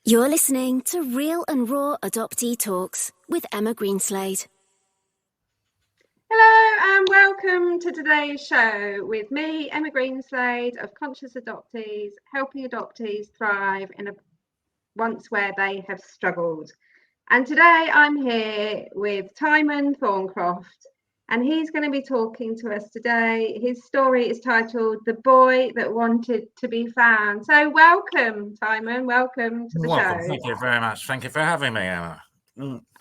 You're listening to Real and Raw Adoptee Talks with Emma Greenslade. Hello and welcome to today's show with me, Emma Greenslade of Conscious Adoptees, helping adoptees thrive in a once where they have struggled. And today I'm here with Timon Thorncroft, and he's going to be talking to us today. His story is titled The Boy That Wanted to Be Found. So welcome, Timon. Welcome to the show. Thank you very much. Thank you for having me, Emma.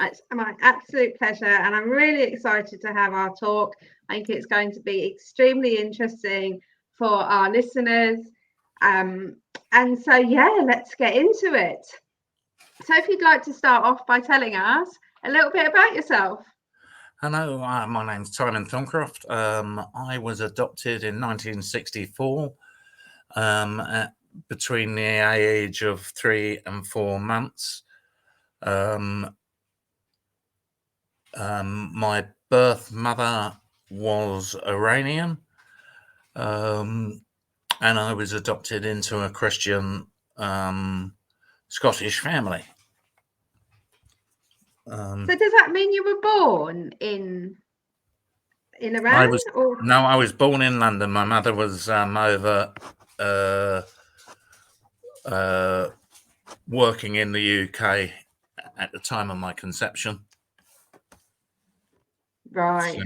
It's my absolute pleasure, and I'm really excited to have our talk. I think it's going to be extremely interesting for our listeners. And so, yeah, let's get into it. So if you'd like to start off by telling us a little bit about yourself. Hello, my name's Timon Thorncroft. I was adopted in 1964 between the age of 3 and 4 months. My birth mother was Iranian, and I was adopted into a Christian Scottish family. So does that mean you were born in Iran? No, I was born in London. My mother was over working in the UK at the time of my conception. Right.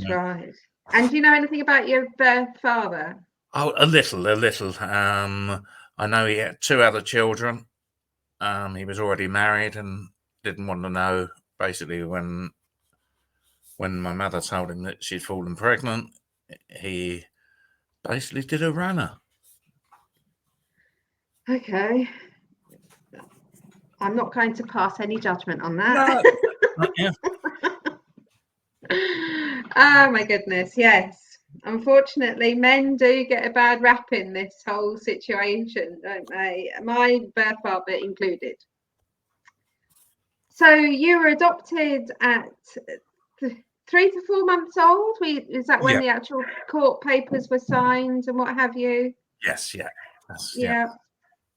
And do you know anything about your birth father? Oh, a little. I know he had 2 other children. He was already married and didn't want to know. Basically, when my mother told him that she'd fallen pregnant, he basically did a runner. Okay. I'm not going to pass any judgment on that. No, yeah. Oh my goodness, yes. Unfortunately, men do get a bad rap in this whole situation, don't they? My birth father included. So you were adopted at 3 to 4 months old? Is that when the actual court papers were signed and what have you? Yes, yeah. Yeah.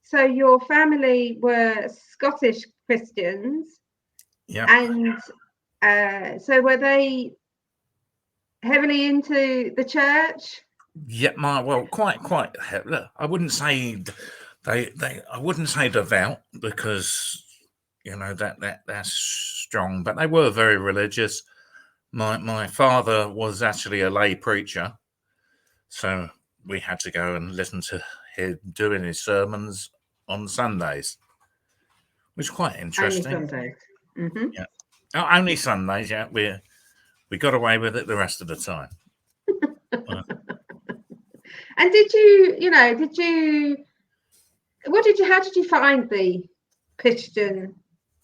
So your family were Scottish Christians. Yeah. And so were they heavily into the church? Yeah, quite heavily. I wouldn't say I wouldn't say devout, because that's strong, but they were very religious. My father was actually a lay preacher, so we had to go and listen to him doing his sermons on Sundays, which is quite interesting. Only Sundays. Mm-hmm. Yeah, only Sundays. Yeah, we got away with it the rest of the time. And how did you find the Christian?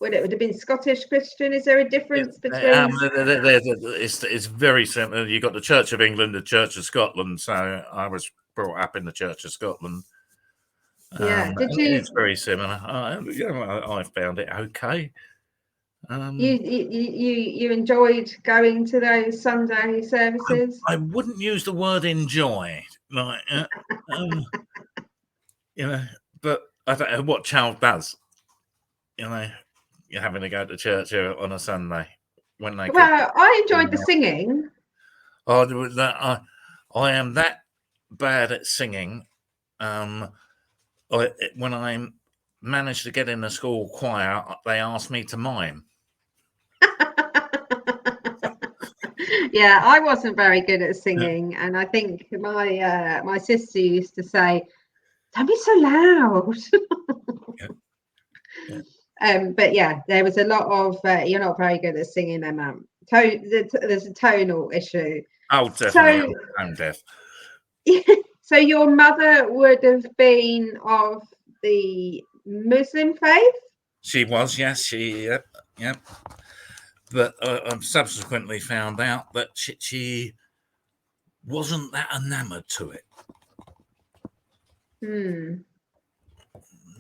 Well, it would have been Scottish Christian. Is there a difference between? It's very simple. You've got the Church of England, the Church of Scotland. So I was brought up in the Church of Scotland. Yeah. Did you? It's very similar. I found it okay. You enjoyed going to those Sunday services? I wouldn't use the word enjoy, like but I don't know what child does. You're having to go to church on a Sunday when they. Well, I enjoyed the singing. I am that bad at singing. When I managed to get in the school choir, they asked me to mime. Yeah, I wasn't very good at singing, and I think my sister used to say, "Don't be so loud." But yeah, there was a lot of you're not very good at singing, Emma. There's a tonal issue. Oh, definitely. I'm deaf. So your mother would have been of the Muslim faith? She was, yes. Yep. But I've subsequently found out that she wasn't that enamoured to it.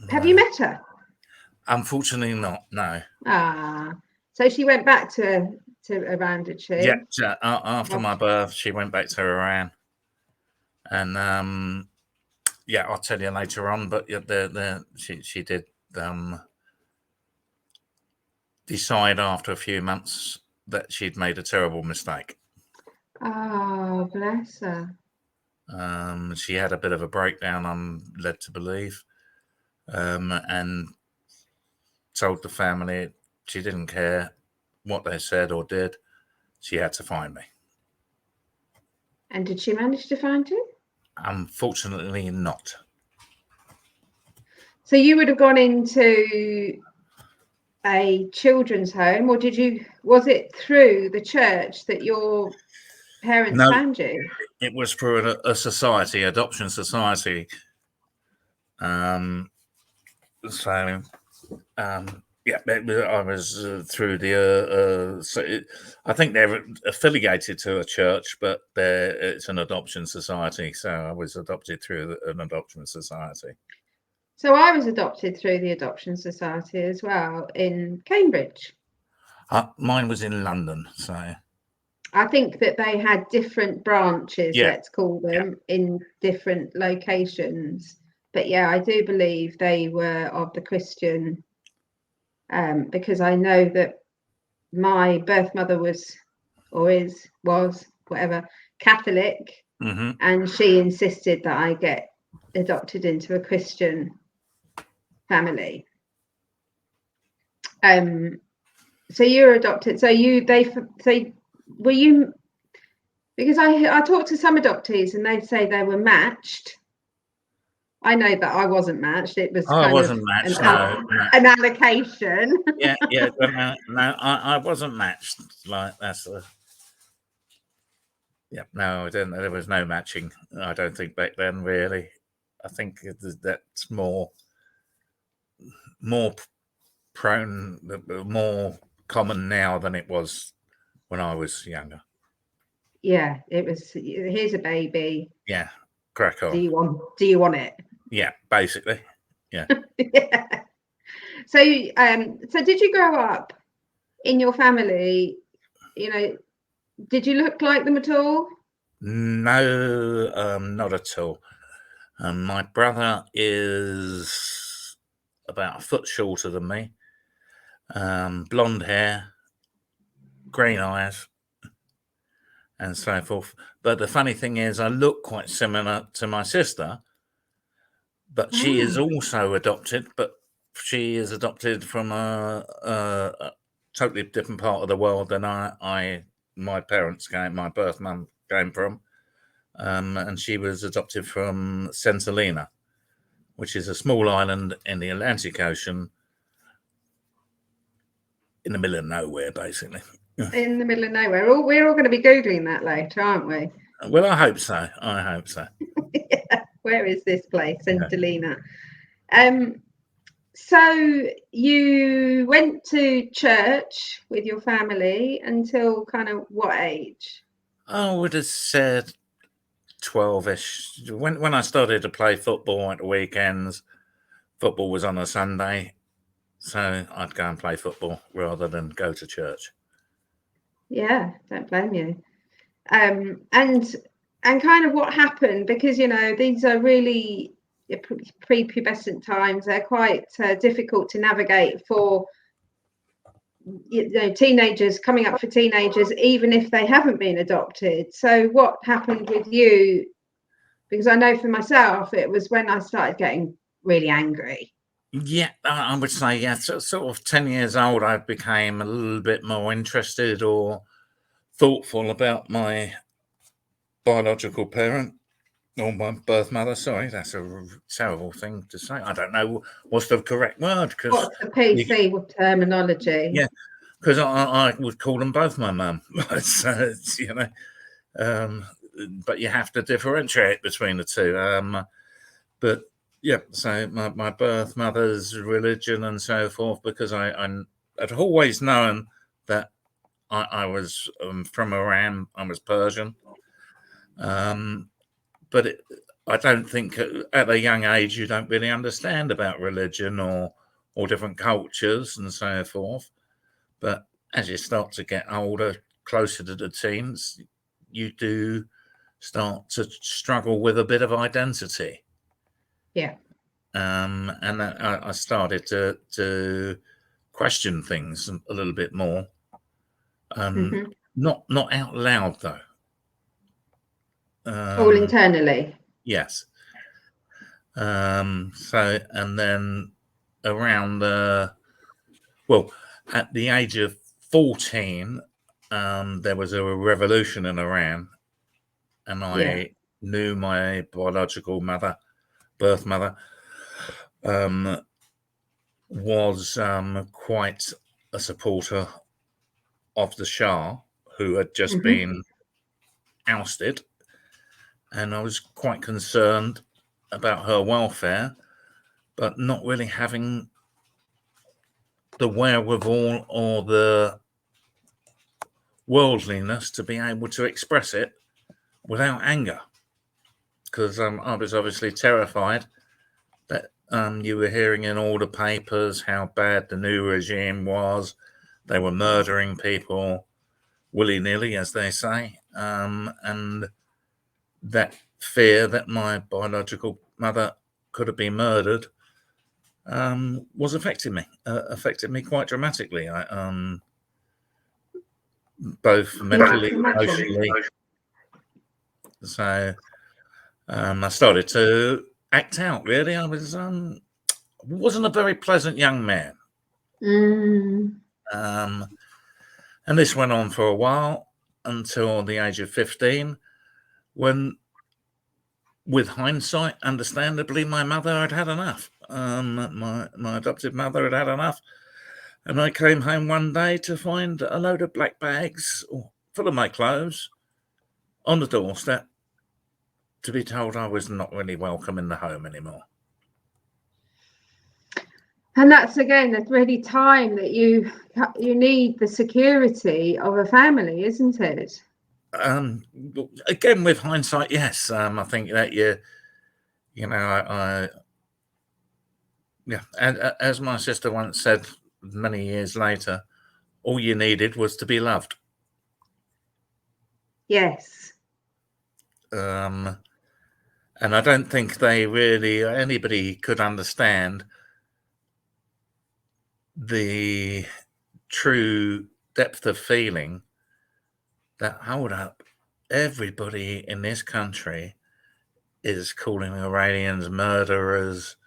Have you met her? Unfortunately not, no. So she went back to Iran, did she? Yeah, after my birth, she went back to Iran. And I'll tell you later on, but she did decide after a few months that she'd made a terrible mistake. Oh, bless her. She had a bit of a breakdown, I'm led to believe, and told the family she didn't care what they said or did. She had to find me. And did she manage to find you? Unfortunately not. So you would have gone into a children's home, or was it through the church that your parents found you? It was for a society, adoption society. I was through the. I think they're affiliated to a church, but it's an adoption society. So I was adopted through an adoption society. So I was adopted through the Adoption Society as well in Cambridge. Mine was in London, so. I think that they had different branches, let's call them, in different locations. But yeah, I do believe they were of the Christian, because I know that my birth mother was whatever, Catholic, and she insisted that I get adopted into a Christian family. So you were adopted. Were you? Because I talked to some adoptees and they'd say they were matched. I know that I wasn't matched. It was I wasn't matched. An allocation. No, I wasn't matched. Like that's a. Yeah, no, I didn't. There was no matching. I don't think back then. Really, I think that's more prone, more common now than it was when I was younger. Yeah, it was. Here's a baby. Yeah, crack on. Do you want it? Yeah, basically. Yeah. Yeah. So did you grow up in your family? You know, did you look like them at all? No, not at all. My brother is about a foot shorter than me. Blonde hair, green eyes, and so forth. But the funny thing is, I look quite similar to my sister, but she is also adopted. But she is adopted from a totally different part of the world than my birth mum came from. And she was adopted from St. Helena, which is a small island in the Atlantic Ocean in the middle of nowhere, basically. In the middle of nowhere. We're all going to be Googling that later, aren't we? Well, I hope so. Yeah. Where is this place? St. Helena. So you went to church with your family until kind of what age? I would have said 12-ish. When I started to play football at the weekends, football was on a Sunday, so I'd go and play football rather than go to church. Yeah, don't blame you. And kind of what happened, because these are really prepubescent times. They're quite difficult to navigate for teenagers, coming up for teenagers, even if they haven't been adopted. So what happened with you? Because I know for myself, it was when I started getting really angry. Yeah, I would say, yeah, sort of 10 years old, I became a little bit more interested or thoughtful about my biological parent, or my birth mother. Sorry, that's a terrible thing to say. I don't know what's the correct word. What's the PC terminology? Yeah, because I would call them both my mum. So, but you have to differentiate between the two. But yeah, so my birth mother's religion and so forth, because I'd always known that I was from Iran. I was Persian. But I don't think at a young age you don't really understand about religion or different cultures and so forth. But as you start to get older, closer to the teens, you do start to struggle with a bit of identity. Yeah. And I started to question things a little bit more. Mhm. Not out loud though. All internally. Yes. So, and then around at the age of 14, there was a revolution in Iran, and I knew my biological mother, birth mother, was quite a supporter of the Shah, who had just been ousted, and I was quite concerned about her welfare, but not really having the wherewithal or the worldliness to be able to express it without anger, because I was obviously terrified that you were hearing in all the papers how bad the new regime was. They were murdering people willy-nilly, as they say, and that fear that my biological mother could have been murdered was affected me quite dramatically. Both mentally, emotionally. So I started to act out. Really, I was wasn't a very pleasant young man. And this went on for a while until the age of 15, when, with hindsight, understandably, my mother had had enough. My adoptive mother had had enough. And I came home one day to find a load of black bags full of my clothes on the doorstep, to be told I was not really welcome in the home anymore. And that's really time that you need the security of a family, isn't it? Again, with hindsight, yes. I think that and as my sister once said many years later, all you needed was to be loved. Yes. And I don't think anybody could understand the true depth of feeling that, hold up, everybody in this country is calling Iranians murderers,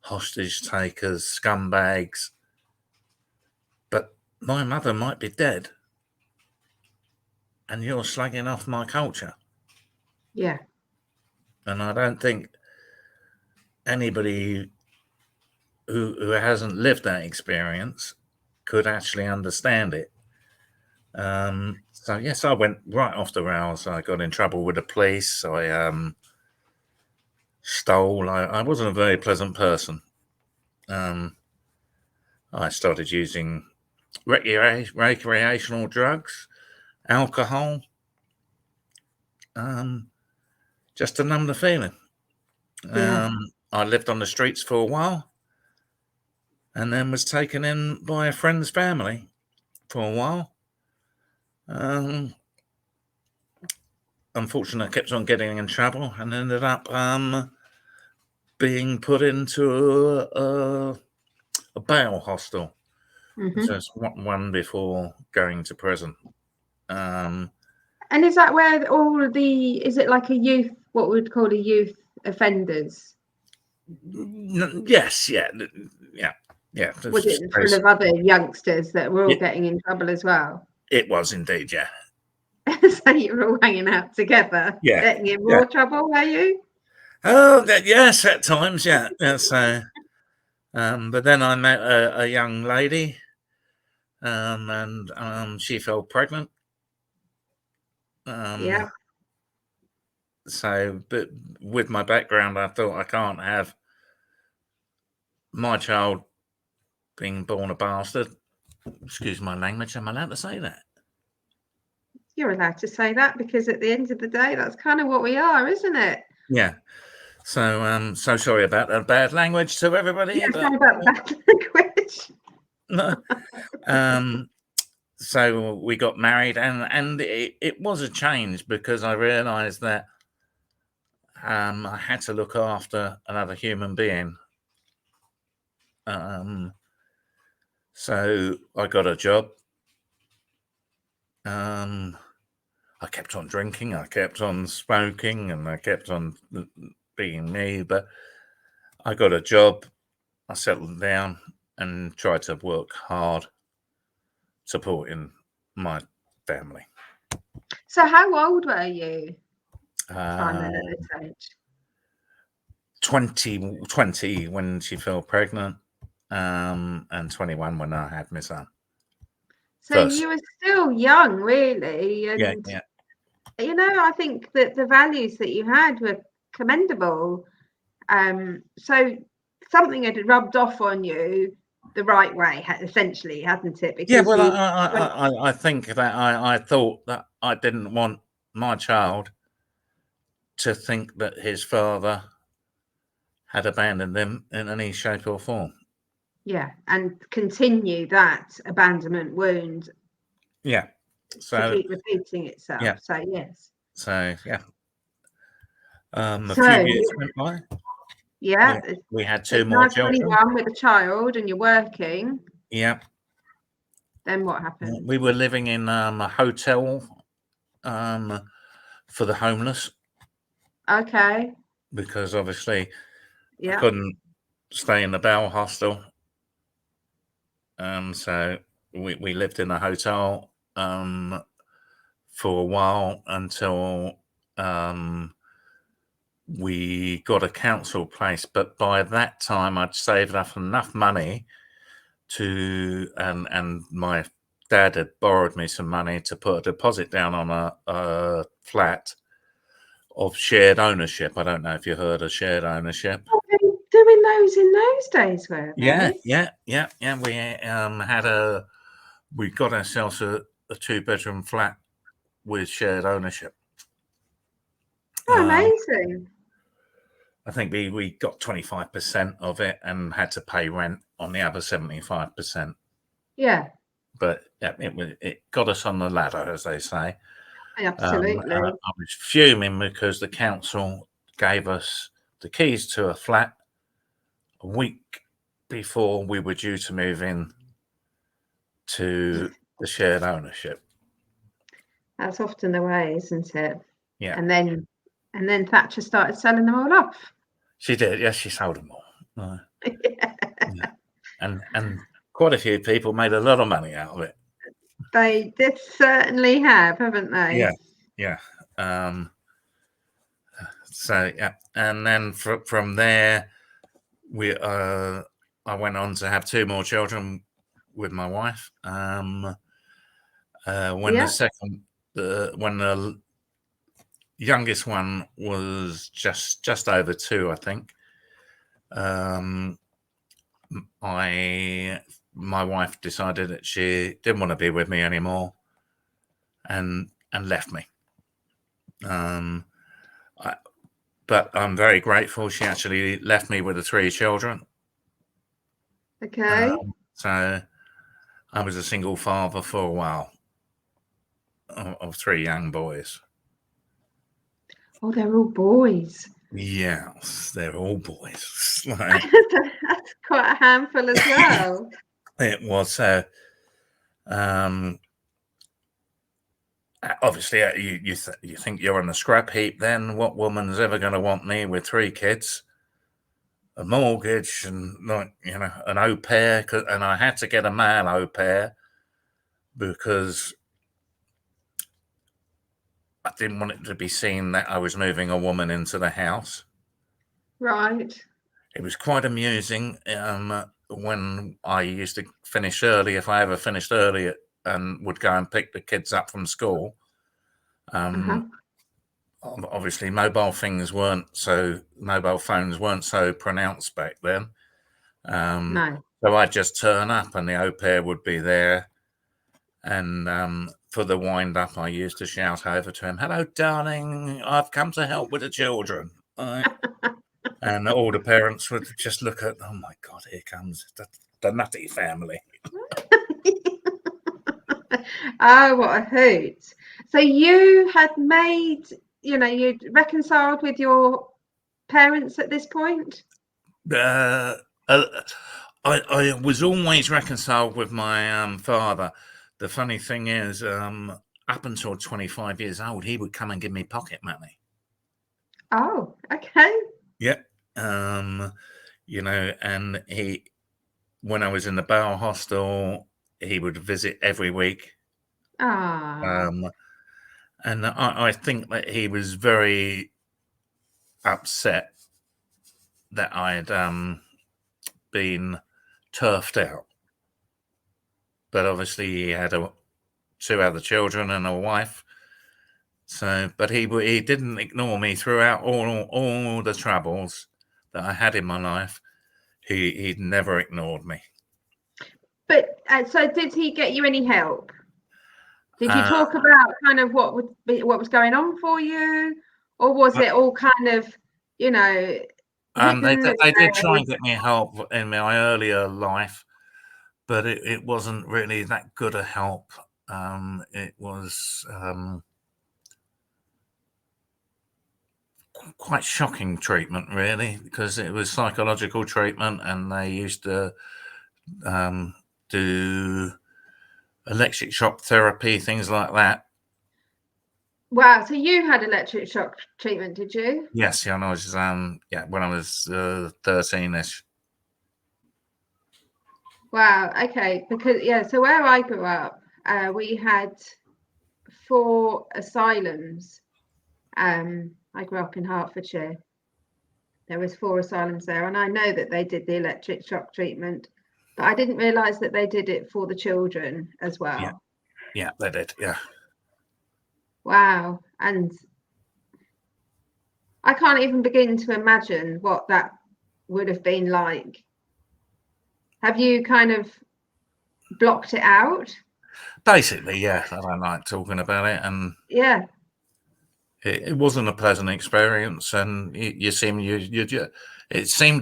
hostage takers, scumbags, but my mother might be dead and you're slagging off my culture. Yeah. And I don't think anybody who hasn't lived that experience could actually understand it. So yes, I went right off the rails. I got in trouble with the police. I stole. I wasn't a very pleasant person. I started using recreational drugs, alcohol, just to numb the feeling. Yeah. I lived on the streets for a while, and then was taken in by a friend's family for a while. Unfortunately, I kept on getting in trouble and ended up being put into a bail hostel. So it's one before going to prison. And is that where is it like a youth, what we'd call a youth offenders? Yes, yeah. Was it full of other youngsters that were all getting in trouble as well? It was indeed, yeah. So you were all hanging out together, getting in more trouble, were you? Oh, yes, at times, yeah. So, but then I met a young lady, and she fell pregnant. Yeah. So, but with my background, I thought I can't have my child being born a bastard. Excuse my language. Am I allowed to say that? You're allowed to say that, because at the end of the day, that's kind of what we are, isn't it? Yeah. So, so sorry about that bad language to everybody. Yeah, sorry about bad language. No. So we got married, and it was a change, because I realised that I had to look after another human being. So I got a job. I kept on drinking, I kept on smoking, and I kept on being me. But I got a job. I settled down and tried to work hard, supporting my family. So how old were you, Timon, Uh, at this age? 20 when she fell pregnant, and 21 when I had my son. So First. you were still young, really, Yeah, and yeah. you know, I think that the values that you had were commendable. So something had rubbed off on you the right way, essentially, hasn't it? Yeah, Because well, you, I think that I thought that I didn't want my child to think that his father had abandoned him in any shape or form. yeah, and continue that abandonment wound Yeah. to So keep repeating itself. yeah. So yes. So yeah. A few So years went by. yeah, We had at 2 more now children. 21 with a child and you're working. Yeah. Then what happened? We were living in a hotel for the homeless, Okay. because obviously I Yeah. couldn't stay in the Bell hostel. So we lived in a hotel for a while until we got a council place. But by that time, I'd saved up enough money and my dad had borrowed me some money to put a deposit down on a flat of shared ownership. I don't know if you heard of shared ownership. What were they doing those in those days, were Yeah. they? We got ourselves a 2-bedroom flat with shared ownership. Oh, amazing. I think we got 25% of it and had to pay rent on the other 75%. Yeah, But yeah, it got us on the ladder, as they say. absolutely. I was fuming because the council gave us the keys to a flat a week before we were due to move in to the shared ownership. That's often the way, isn't it? Yeah. And then Thatcher started selling them all off. She did. Yes, she sold them all. Yeah. Yeah. And quite a few people made a lot of money out of it. They did certainly have, haven't they? Yeah. So yeah, and then from there, I went on to have 2 more children with my wife. When the youngest one was just over 2, I think. My wife decided that she didn't want to be with me anymore, and left me. But I'm very grateful she actually left me with the 3 children. Okay. So I was a single father for a while of 3 young boys. Oh, they're all boys. Yes, they're all boys. That's quite a handful as well. It was. Obviously, you think you're on the scrap heap. Then what woman's ever going to want me with 3 kids, a mortgage, and an au pair? And I had to get a male au pair because I didn't want it to be seen that I was moving a woman into the house. Right. It was quite amusing when I used to finish early, if I ever finished early, and would go and pick the kids up from school. Obviously, mobile phones weren't so pronounced back then. No. So I'd just turn up and the au pair would be there. And for the wind up, I used to shout over to him, "Hello, darling, I've come to help with the children." And all the parents would just look at, "Oh my God, here comes the nutty family." Oh, what a hoot. So you had made, you'd reconciled with your parents at this point? I was always reconciled with my father. The funny thing is, up until 25 years old, he would come and give me pocket money. Oh, okay. Yeah. And when I was in the bail hostel, he would visit every week. Ah. And I think that he was very upset that I had been turfed out. But obviously he had 2 other children and a wife. So, but he didn't ignore me throughout all the troubles that I had in my life. He never ignored me. But so did he get you any help? Did you talk about kind of what was going on for you, or was it all kind of, you know, they did try and get me help in my earlier life, but it wasn't really that good a help. It was quite shocking treatment, really, because it was psychological treatment, and they used to do electric shock therapy, things like that. Wow, so you had electric shock treatment, did you? Yes, yeah, and I was when I was 13ish. Wow, okay, because so where I grew up, we had 4 asylums. I grew up in Hertfordshire. There was 4 asylums there, and I know that they did the electric shock treatment, but I didn't realise that they did it for the children as well. Yeah, they did. Yeah. Wow, and I can't even begin to imagine what that would have been like. Have you kind of blocked it out? Basically, yeah. I don't like talking about it, and Yeah. it wasn't a pleasant experience, and it seemed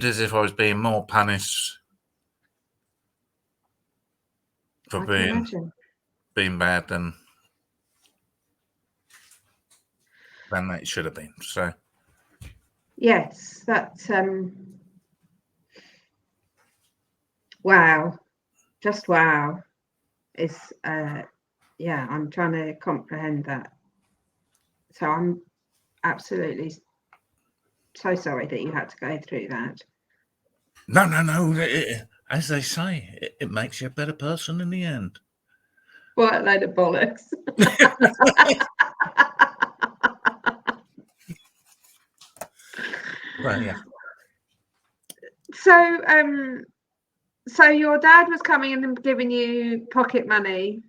as if I was being more punished for being bad than it should have been. So yes, that's wow, just wow. It's I'm trying to comprehend that. So I'm absolutely so sorry that you had to go through that. No. As they say, it makes you a better person in the end. What a load of bollocks. Well, yeah. So your dad was coming and giving you pocket money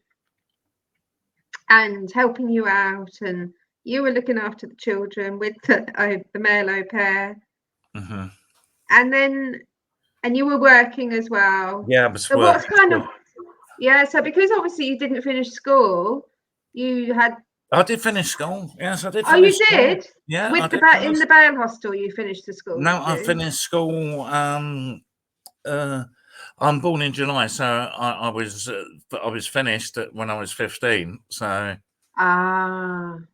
and helping you out, and you were looking after the children with the male au pair. Mm-hmm. And you were working as well. Yeah, I was So working. what's kind of so because obviously you didn't finish school, you had. I did finish school. Yes, I did. Oh, you did? School. Yeah, with in the bail hostel, you finished the school. No, I finished school. I'm born in July, so I was finished when I was 15. So I'm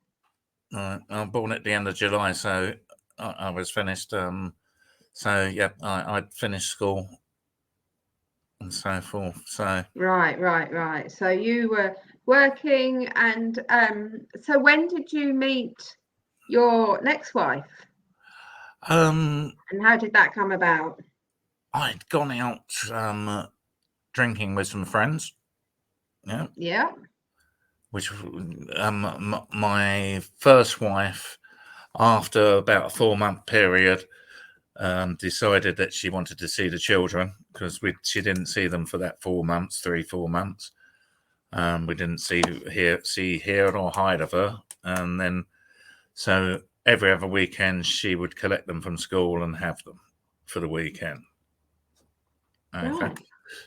born at the end of July, so I was finished. So yeah, I'd finished school and so forth. So right. So you were working, and so when did you meet your next wife? And how did that come about? I'd gone out drinking with some friends. Yeah. Yeah. Which my first wife, after about a 4-month period, decided that she wanted to see the children, because she didn't see them for that 4 months, 4 months. We didn't see, hear or hide of her, and then so every other weekend she would collect them from school and have them for the weekend. Okay, right.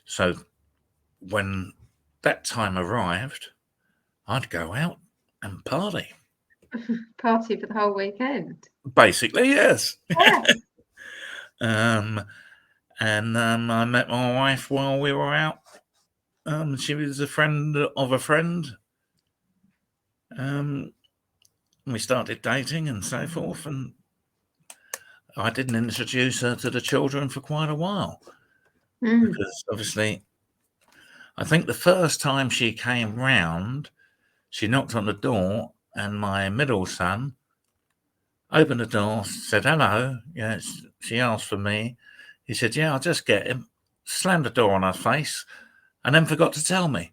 So when that time arrived, I'd go out and party. Party for the whole weekend. Basically, yes. Yeah. And I met my wife while we were out. She was a friend of a friend. We started dating and so forth, and I didn't introduce her to the children for quite a while. because obviously, I think the first time she came round, she knocked on the door, and my middle son opened the door, said hello. Yes, she asked for me. He said, "Yeah, I'll just get him." Slammed the door on her face, and then forgot to tell me.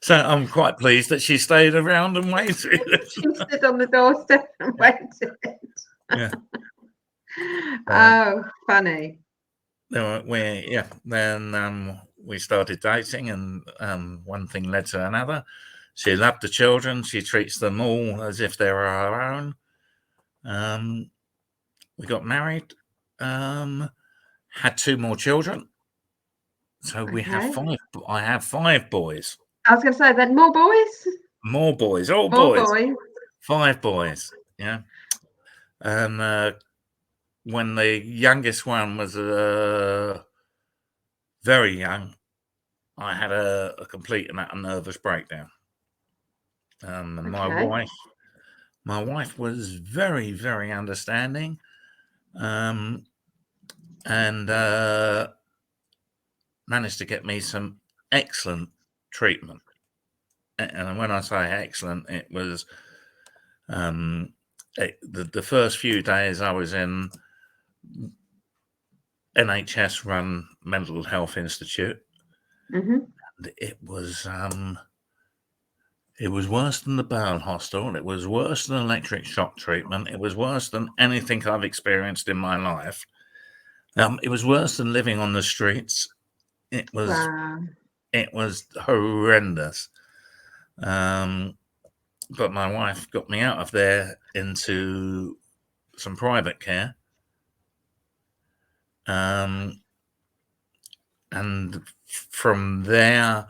So I'm quite pleased that she stayed around and waited. She stood on the doorstep and waited. Yeah. Oh, funny. Then we started dating, and one thing led to another. She loved the children. She treats them all as if they were her own. We got married, had 2 more children. So we have Okay. 5. I have 5 boys. I was going to say then more boys. More boys, all More boys. boys. 5 boys, yeah. And when the youngest one was very young, I had a complete and utter nervous breakdown. And Okay. my wife was very, very understanding, and managed to get me some excellent treatment. And when I say excellent, it was the first few days I was in NHS run mental health institute. Mm-hmm. And it was worse than the Bowel Hospital. It was worse than electric shock treatment. It was worse than anything I've experienced in my life. It was worse than living on the streets. It was Wow. It was horrendous. But my wife got me out of there into some private care. And from there,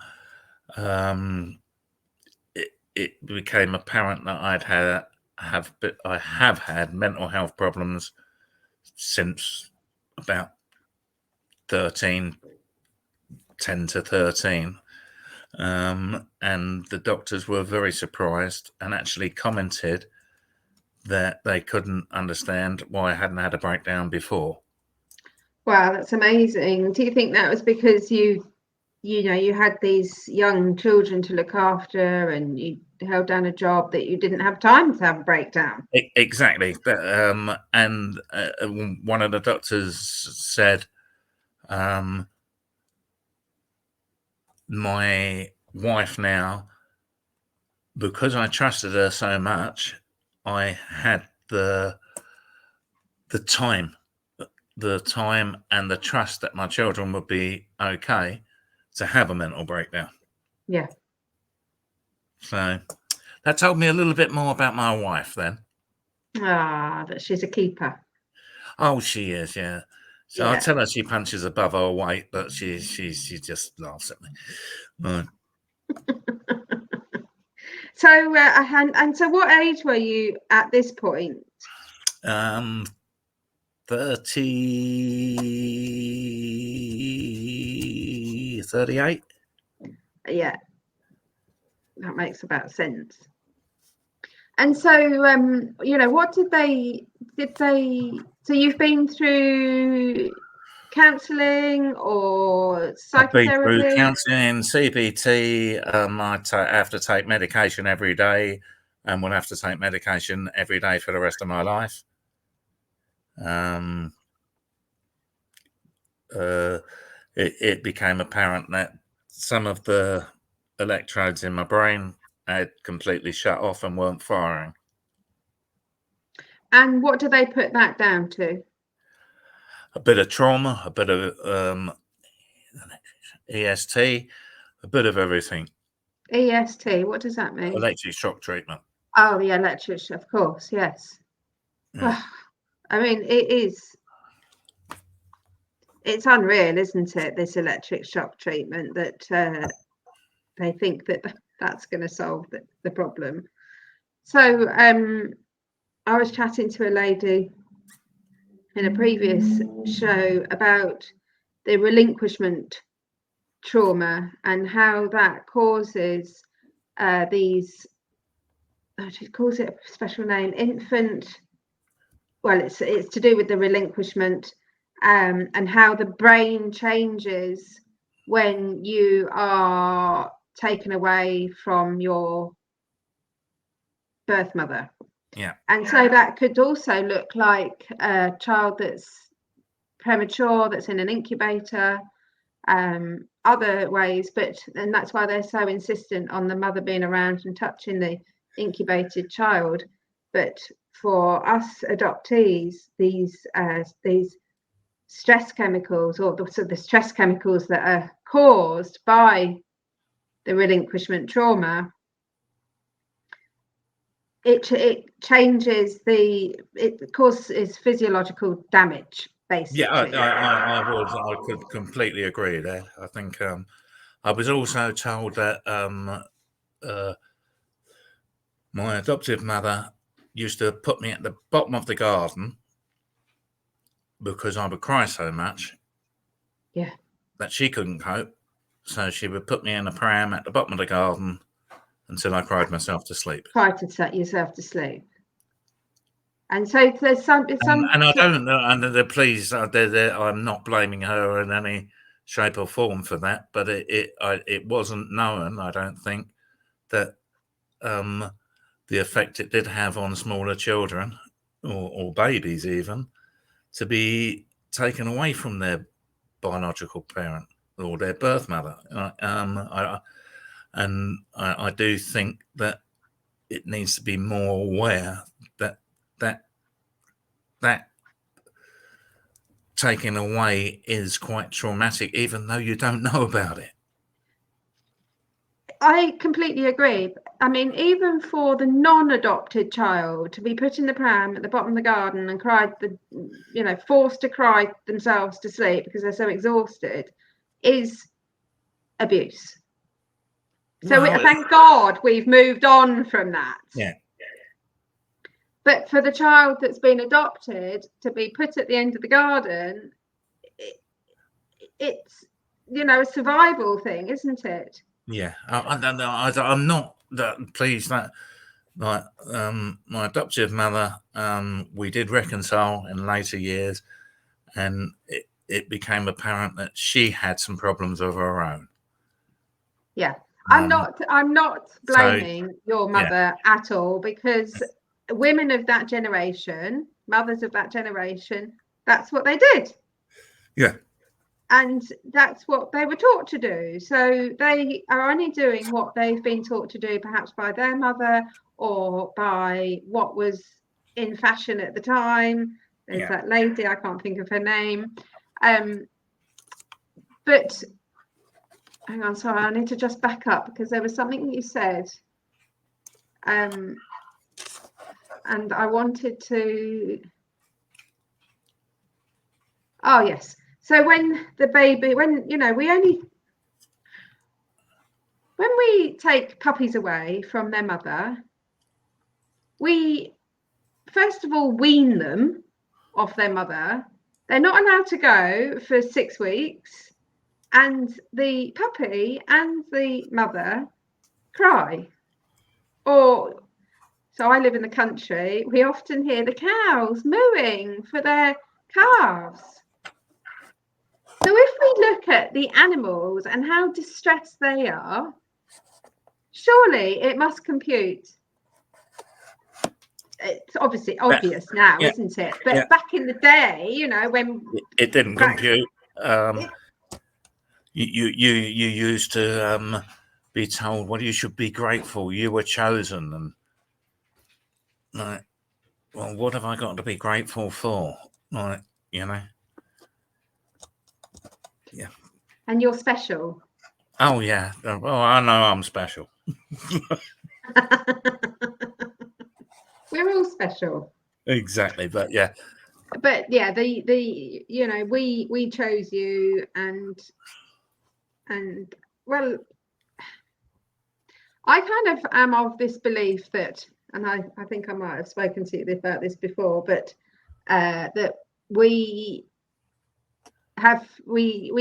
it became apparent that I have had mental health problems since about 10 to 13. And the doctors were very surprised and actually commented that they couldn't understand why I hadn't had a breakdown before. Wow, that's amazing. Do you think that was because you had these young children to look after and you held down a job that you didn't have time to have a breakdown? Exactly. And one of the doctors said, my wife now, because I trusted her so much, I had the time and the trust that my children would be okay to have a mental breakdown. Yeah. So that told me a little bit more about my wife then. That she's a keeper. Oh, she is, yeah. So Yeah. I tell her she punches above her weight, but she just laughs at me. Right. So, and so what age were you at this point? 38. Yeah, that makes about sense. And so, what did they, so you've been through counselling or I've been through psychotherapy? counselling, CBT. I have to take medication every day, and will have to take medication every day for the rest of my life. It became apparent that some of the electrodes in my brain had completely shut off and weren't firing. And what do they put that down to? A bit of trauma, a bit of EST, a bit of everything. EST, what does that mean? Electric shock treatment. Oh, the electric, of course, yes. Yeah. I mean, it's unreal, isn't it? This electric shock treatment that they think that's going to solve the problem. So I was chatting to a lady in a previous show about the relinquishment trauma and how that causes she calls it a special name, infant well, it's to do with the relinquishment, and how the brain changes when you are taken away from your birth mother. Yeah. And so that could also look like a child that's premature, that's in an incubator, other ways, and that's why they're so insistent on the mother being around and touching the incubated child. But for us adoptees, these stress chemicals, or the stress chemicals that are caused by the relinquishment trauma, it changes it causes physiological damage, basically. I could completely agree there. I think I was also told that my adoptive mother used to put me at the bottom of the garden because I would cry so much. Yeah. That she couldn't cope, so she would put me in a pram at the bottom of the garden until I cried myself to sleep. Try to set yourself to sleep. And so there's some and I don't know, and please, I'm not blaming her in any shape or form for that, but it wasn't known, I don't think, that the effect it did have on smaller children or babies even, to be taken away from their biological parent or their birth mother. I do think that it needs to be more aware that taking away is quite traumatic, even though you don't know about it. I completely agree. I mean, even for the non-adopted child to be put in the pram at the bottom of the garden and forced to cry themselves to sleep because they're so exhausted, is abuse. So thank God we've moved on from that. Yeah. But for the child that's been adopted to be put at the end of the garden, it's a survival thing, isn't it? Yeah, I'm not pleased that my adoptive mother, we did reconcile in later years, and it became apparent that she had some problems of her own. Yeah, I'm not blaming your mother at all, because women of that generation, mothers of that generation, that's what they did. Yeah. And that's what they were taught to do. So they are only doing what they've been taught to do, perhaps by their mother or by what was in fashion at the time. There's that lady, I can't think of her name. But hang on, sorry, I need to just back up because there was something that you said. And I wanted to. Oh, yes. So when the baby, when we take puppies away from their mother, we first of all wean them off their mother. They're not allowed to go for 6 weeks, and the puppy and the mother cry. So I live in the country. We often hear the cows mooing for their calves. So if we look at the animals and how distressed they are, surely it must compute. It's obviously obvious now, isn't it? But back in the day, when it didn't compute, you used to be told, well, you should be grateful, you were chosen, and like, well, what have I got to be grateful for? Like, Yeah. And you're special. Oh yeah. Well, I know I'm special. We're all special. Exactly, but yeah. But yeah, we chose you, and well, I kind of am of this belief that, and I think I might have spoken to you about this before, but that we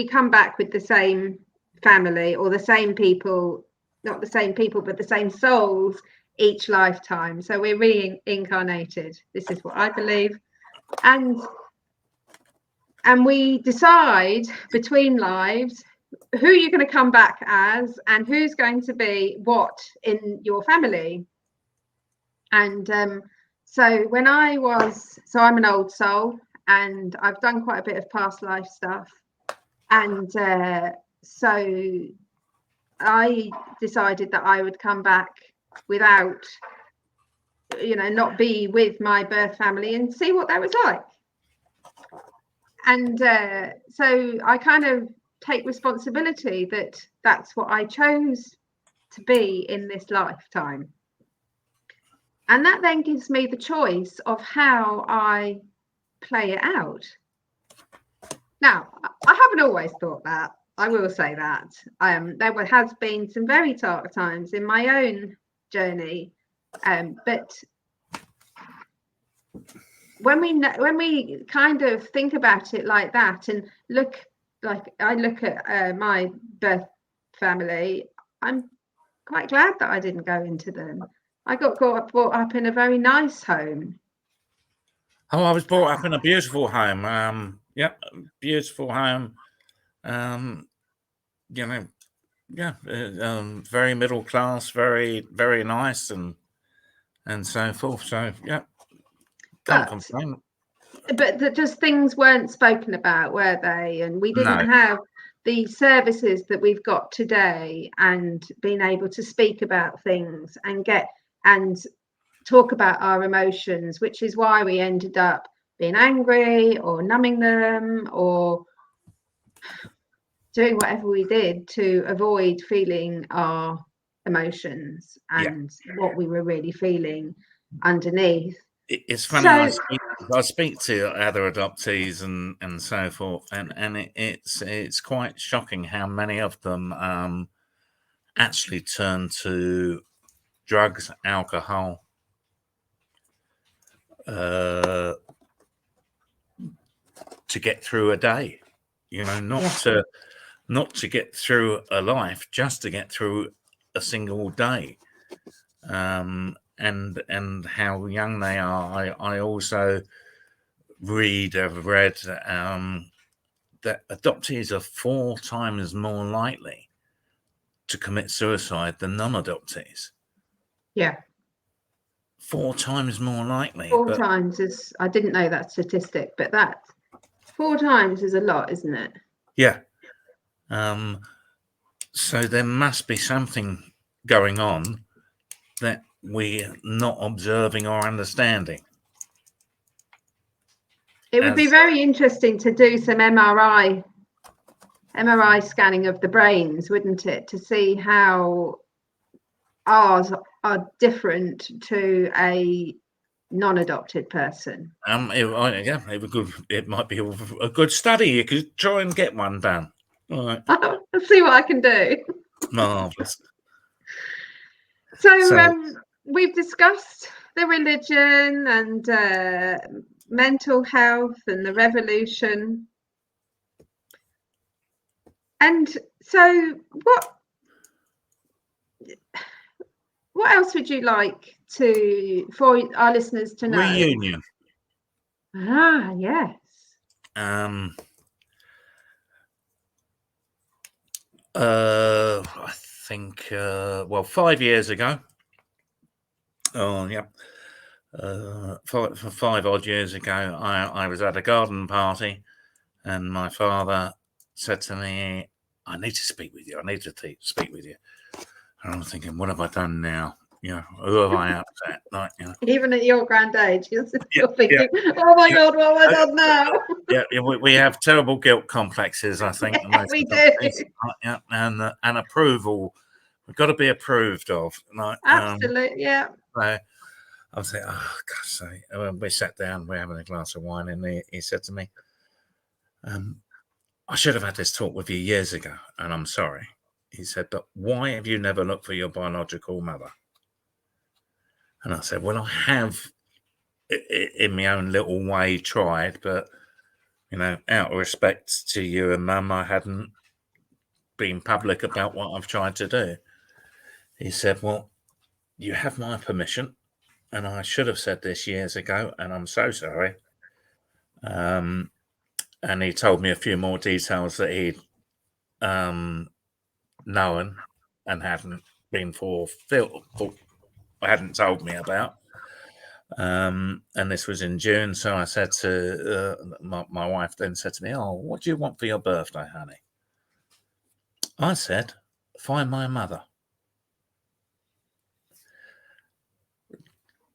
come back with the same family, or the same people, not the same people, but the same souls each lifetime. So we're reincarnated. This is what I believe. and we decide between lives who you're going to come back as and who's going to be what in your family. And so when I'm an old soul, and I've done quite a bit of past life stuff, and so I decided that I would come back without, not be with my birth family and see what that was like. And so I kind of take responsibility that that's what I chose to be in this lifetime. And that then gives me the choice of how I play it out. Now, I haven't always thought that. I will say that. There has been some very dark times in my own journey, but when we kind of think about it like that and I look at my birth family, I'm quite glad that I didn't go into them. I got brought up in a very nice home. Oh, I was brought up in a beautiful home. Beautiful home. Very middle class, very, very nice, and so forth. So yeah, can't complain. But just things weren't spoken about, were they? And we didn't have the services that we've got today, and being able to speak about things and talk about our emotions, which is why we ended up being angry or numbing them or doing whatever we did to avoid feeling our emotions and what we were really feeling underneath. It's funny. I speak to other adoptees and so forth, and it's quite shocking how many of them actually turn to drugs, alcohol, to get through a day. Not to get through a life, just to get through a single day. And how young they are. I also have read that adoptees are 4 times more likely to commit suicide than non-adoptees. Yeah. 4 times more likely. 4 times is, I didn't know that statistic, but that 4 times is a lot, isn't it? Yeah. So there must be something going on that we're not observing or understanding. It would be very interesting to do some MRI scanning of the brains, wouldn't it, to see how ours are different to a non-adopted person. It might be a good study. You could try and get one done. All right. I'll see what I can do. Marvelous. So we've discussed the religion and mental health and the revolution. And so what else would you like for our listeners to know? Reunion. Yes. I think 5 years ago. Oh yeah. 5 odd years ago, I was at a garden party, and my father said to me, "I need to speak with you. I need to speak with you." And I'm thinking, what have I done now? Who have I upset? Even at your grand age, you're thinking, "Oh my God, what have I done now?" We have terrible guilt complexes, I think. We do. And approval. We've got to be approved of. Absolutely, yeah. So I was like, oh, God's sake. When we sat down, we're having a glass of wine, and he said to me, "I should have had this talk with you years ago, and I'm sorry." He said, "But why have you never looked for your biological mother?" And I said, "Well, I have, in my own little way, tried, but, out of respect to you and Mum, I hadn't been public about what I've tried to do." He said, "Well, you have my permission, and I should have said this years ago, and I'm so sorry, And he told me a few more details that he'd known and hadn't been hadn't told me about. And this was in June, so I said to my wife then said to me, "Oh, what do you want for your birthday, honey?" I said, "Find my mother."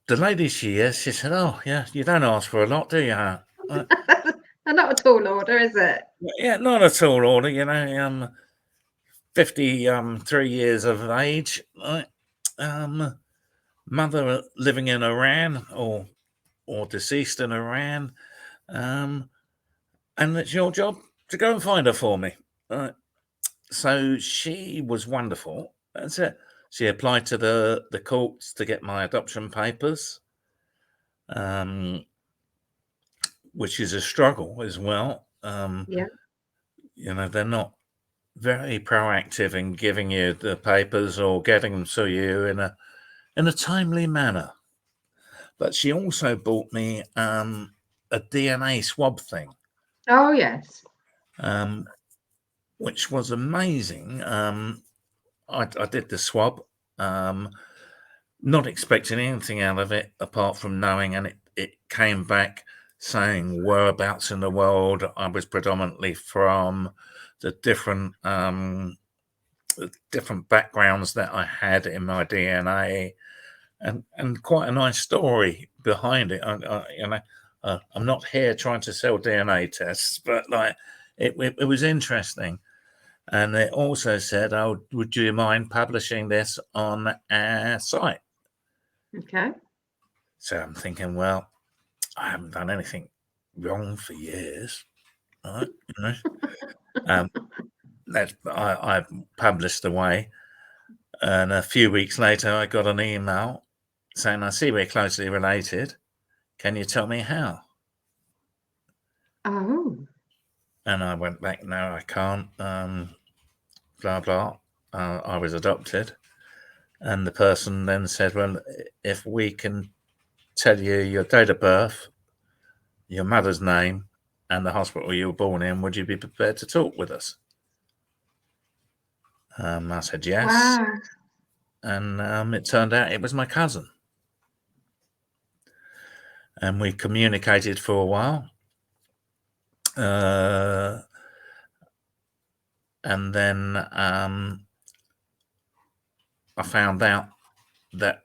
The lady she said, "Oh, yeah, you don't ask for a lot, do you?" Not a tall order, is it? Yeah, not a tall order, you know. 53 years of age, right? Mother living in Iran or deceased in Iran, and it's your job to go and find her for me. Right? So she was wonderful. That's it. She applied to the courts to get my adoption papers, which is a struggle as well. Yeah. You know, they're not very proactive in giving you the papers or getting them to you in a timely manner. But she also bought me a DNA swab thing. Oh, yes. Which was amazing. I did the swab, not expecting anything out of it apart from knowing, and it came back saying whereabouts in the world I was predominantly from, the different backgrounds that I had in my DNA, and quite a nice story behind it. I'm not here trying to sell DNA tests, but like it was interesting. And it also said, "Oh, would you mind publishing this on our site?" Okay. So I'm thinking, well, I haven't done anything wrong for years, right? You know, I published away, and a few weeks later, I got an email saying, "I see we're closely related. Can you tell me how?" Oh. And I went back, "No, I can't. Blah blah. I was adopted." And the person then said, "Well, if we can tell you your date of birth, your mother's name, and the hospital you were born in, would you be prepared to talk with us?" I said yes. Wow. And it turned out it was my cousin. And we communicated for a while. And then I found out that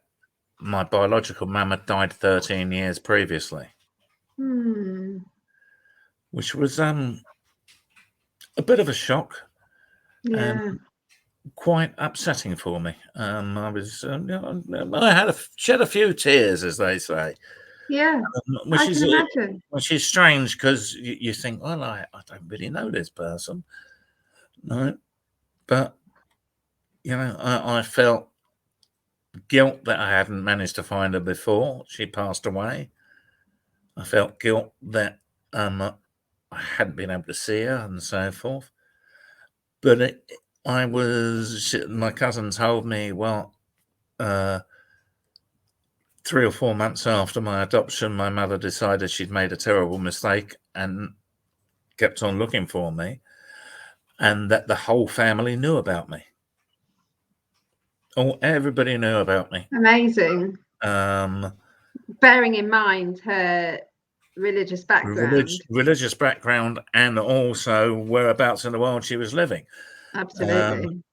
my biological mum had died 13 years previously, which was a bit of a shock Yeah. and quite upsetting for me. I was, I had shed a few tears, as they say. Yeah. Which I can imagine. Which is strange because you think, well, I don't really know this person, right? But you know, I felt guilt that I hadn't managed to find her before she passed away. I felt guilt that I hadn't been able to see her and so forth. But my cousin told me, well, 3 or 4 months after my adoption, my mother decided she'd made a terrible mistake and kept on looking for me, and that the whole family knew about me. Oh, everybody knew about me. Amazing. Bearing in mind her religious background. Religious background, and also whereabouts in the world she was living. Absolutely.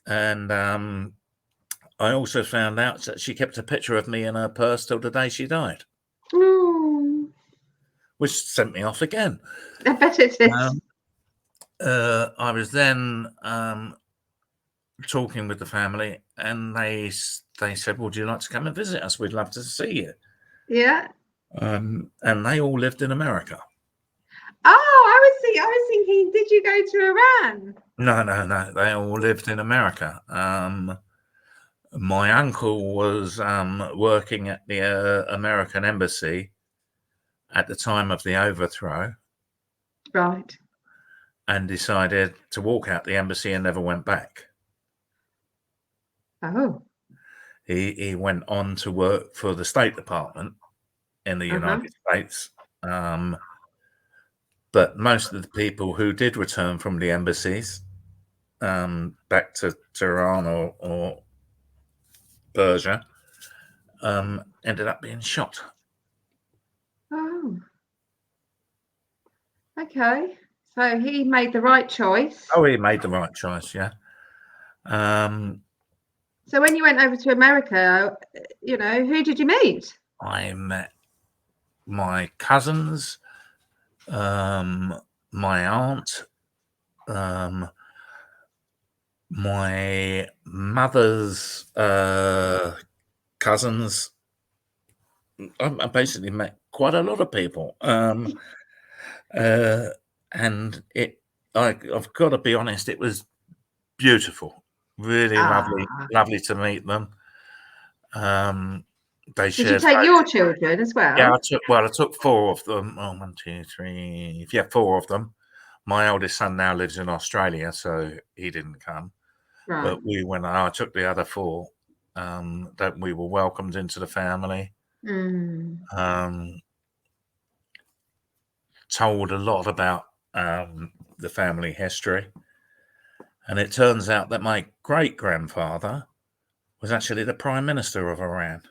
And I also found out that she kept a picture of me in her purse till the day she died. Ooh. Which sent me off again. I bet it is. I was then talking with the family, and they said, "Would you like to come and visit us? We'd love to see you." Yeah. And they all lived in America. Oh, I was thinking, did you go to Iran? No. They all lived in America. My uncle was working at the American embassy at the time of the overthrow. Right. And decided to walk out the embassy and never went back. Oh. He went on to work for the State Department in the United States, But most of the people who did return from the embassies back to Tehran or Persia ended up being shot. Oh, okay. So he made the right choice. Oh, he made the right choice, yeah. So when you went over to America, who did you meet? I met my cousins, my aunt, my mother's cousins. I basically met quite a lot of people. And I've got to be honest, it was beautiful, really lovely to meet them. They Did you shared. take your children as well? Yeah, I took 4 of them. Oh, 1, 2, 3. Yeah, 4 of them. My oldest son now lives in Australia, so he didn't come. Right. But we went. I took the other 4. That we were welcomed into the family. Told a lot about the family history, and it turns out that my great-grandfather was actually the Prime Minister of Iran.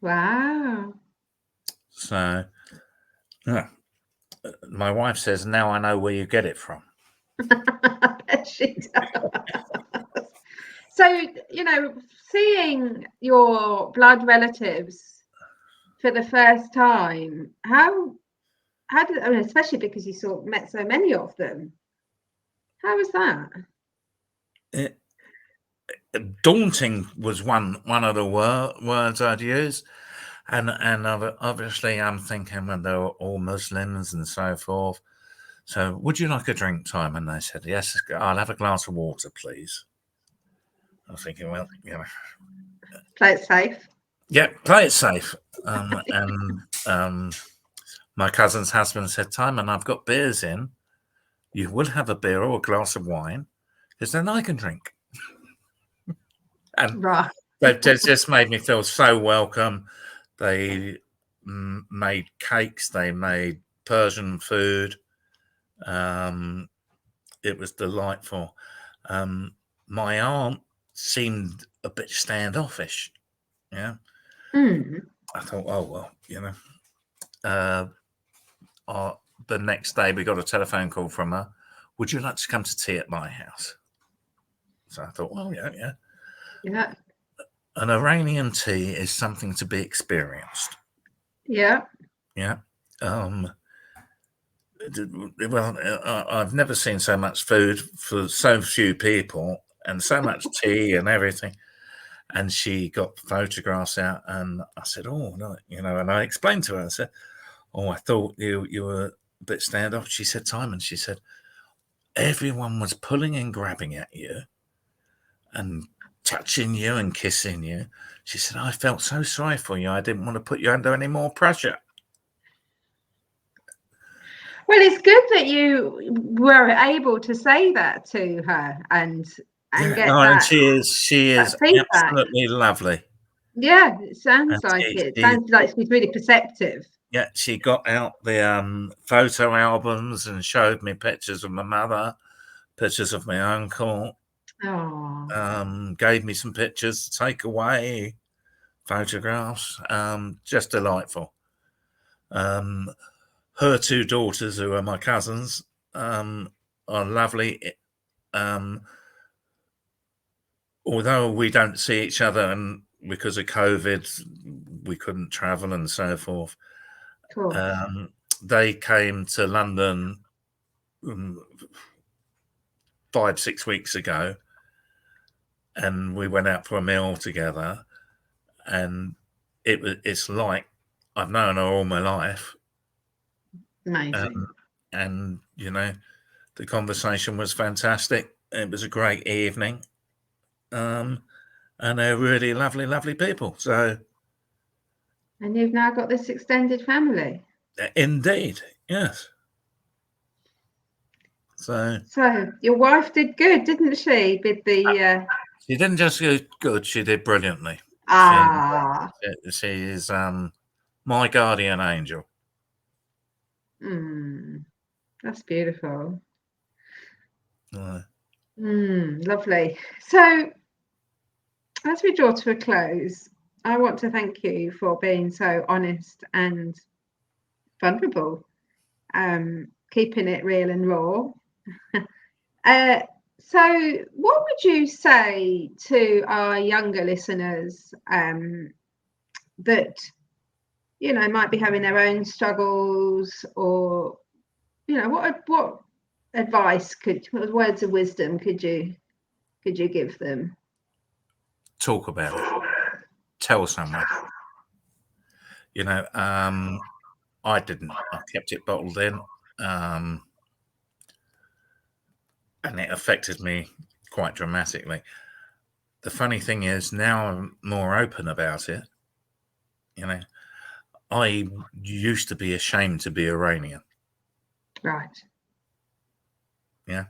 Wow. So, yeah. My wife says, now I know where you get it from. I bet she does. So, seeing your blood relatives for the first time, how did, especially because you met so many of them, how was that? Daunting was one of the words I'd use. And obviously I'm thinking when they're all Muslims and so forth. So, would you like a drink, Timon? They said, yes, I'll have a glass of water, please. I was thinking, well, Play it safe. Yeah, play it safe. And my cousin's husband said, Timon, I've got beers in. You will have a beer or a glass of wine, because then I can drink. And right. They just made me feel so welcome. They made cakes. They made Persian food. It was delightful. My aunt seemed a bit standoffish. Yeah. I thought, oh, well, the next day we got a telephone call from her. Would you like to come to tea at my house? So I thought, well, yeah. Yeah. An Iranian tea is something to be experienced. Yeah. Yeah. Well, I've never seen so much food for so few people and so much tea and everything. And she got photographs out, and I said, oh, no, and I explained to her, I said, oh, I thought you were a bit standoff. She said, Timon, she said, everyone was pulling and grabbing at you and touching you and kissing you. She said, I felt so sorry for you. I didn't want to put you under any more pressure. Well, it's good that you were able to say that to her and get that. And she is absolutely lovely. Yeah, it sounds like it. Sounds like she's really perceptive. Yeah, she got out the photo albums and showed me pictures of my mother, pictures of my uncle. Oh. Gave me some pictures to take away, photographs. Just delightful. Her 2 daughters, who are my cousins, are lovely. Although we don't see each other, and because of COVID, we couldn't travel and so forth. They came to London 5-6 weeks ago, and we went out for a meal together. And it's like I've known her all my life. Amazing. And the conversation was fantastic. It was a great evening. And they're really lovely, lovely people. So, and you've now got this extended family. Indeed, yes. So your wife did good, didn't she? With the she didn't just do good; she did brilliantly. She is my guardian angel. That's beautiful. Right. Lovely. So, as we draw to a close, I want to thank you for being so honest and vulnerable, keeping it real and raw. So, what would you say to our younger listeners that, might be having their own struggles, or, what advice what words of wisdom could you give them? Talk about it. Tell someone. I didn't. I kept it bottled in, and it affected me quite dramatically. The funny thing is, now I'm more open about it. I used to be ashamed to be Iranian. Right. Yeah.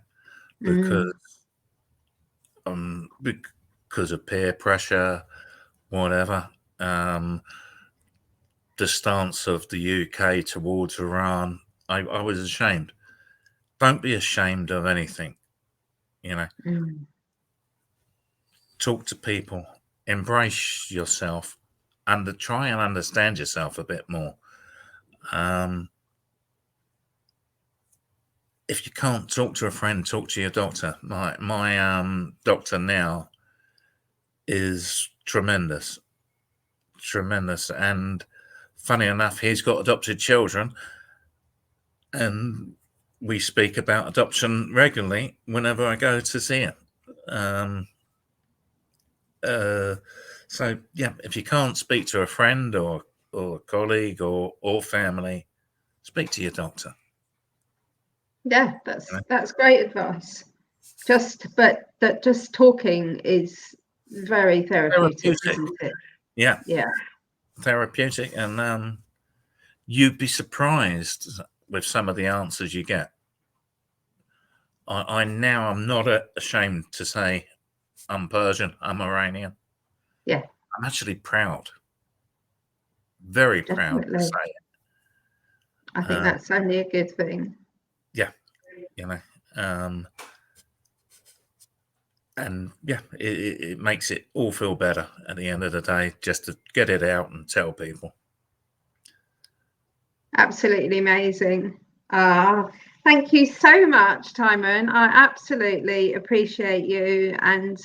Because of peer pressure, whatever. The stance of the UK towards Iran, I was ashamed. Don't be ashamed of anything. Talk to people, embrace yourself, and try and understand yourself a bit more. If you can't talk to a friend, talk to your doctor. My doctor now is tremendous, and funny enough, he's got adopted children, and we speak about adoption regularly whenever I go to see him. So yeah, if you can't speak to a friend or a colleague or family, speak to your doctor. Yeah, that's great advice. Just talking is very therapeutic, isn't it? Yeah. Yeah. Therapeutic, and you'd be surprised with some of the answers you get. I'm not ashamed to say I'm Persian, I'm Iranian. Yeah. I'm actually proud. Very proud to say it. I think that's only a good thing. Yeah. And yeah, it makes it all feel better at the end of the day, just to get it out and tell people. Absolutely amazing. Thank you so much, Timon. I absolutely appreciate you. And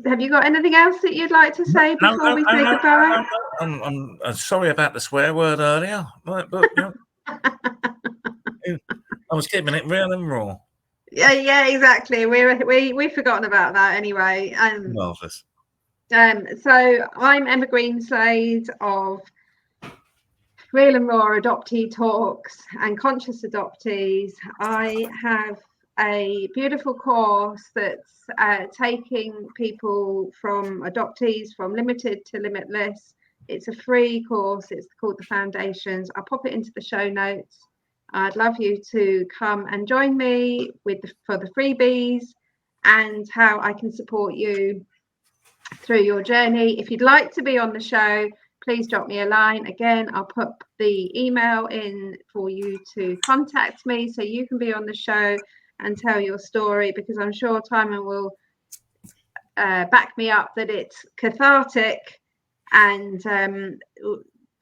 have you got anything else that you'd like to say before we say goodbye? I'm sorry about the swear word earlier, but I was keeping it real and raw. Yeah, exactly. We've forgotten about that anyway. Marvelous. So I'm Emma Greenslade of Real and Raw Adoptee Talks and Conscious Adoptees. I have a beautiful course that's taking people from adoptees from limited to limitless. It's a free course. It's called the Foundations. I'll pop it into the show notes. I'd love you to come and join me for the freebies and how I can support you through your journey. If you'd like to be on the show, please drop me a line. Again, I'll put the email in for you to contact me so you can be on the show and tell your story, because I'm sure Timon will back me up that it's cathartic, and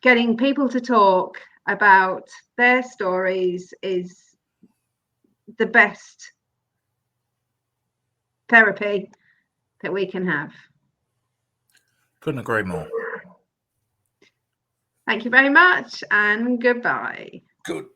getting people to talk about their stories is the best therapy that we can have. Couldn't agree more. Thank you very much, and goodbye. Good.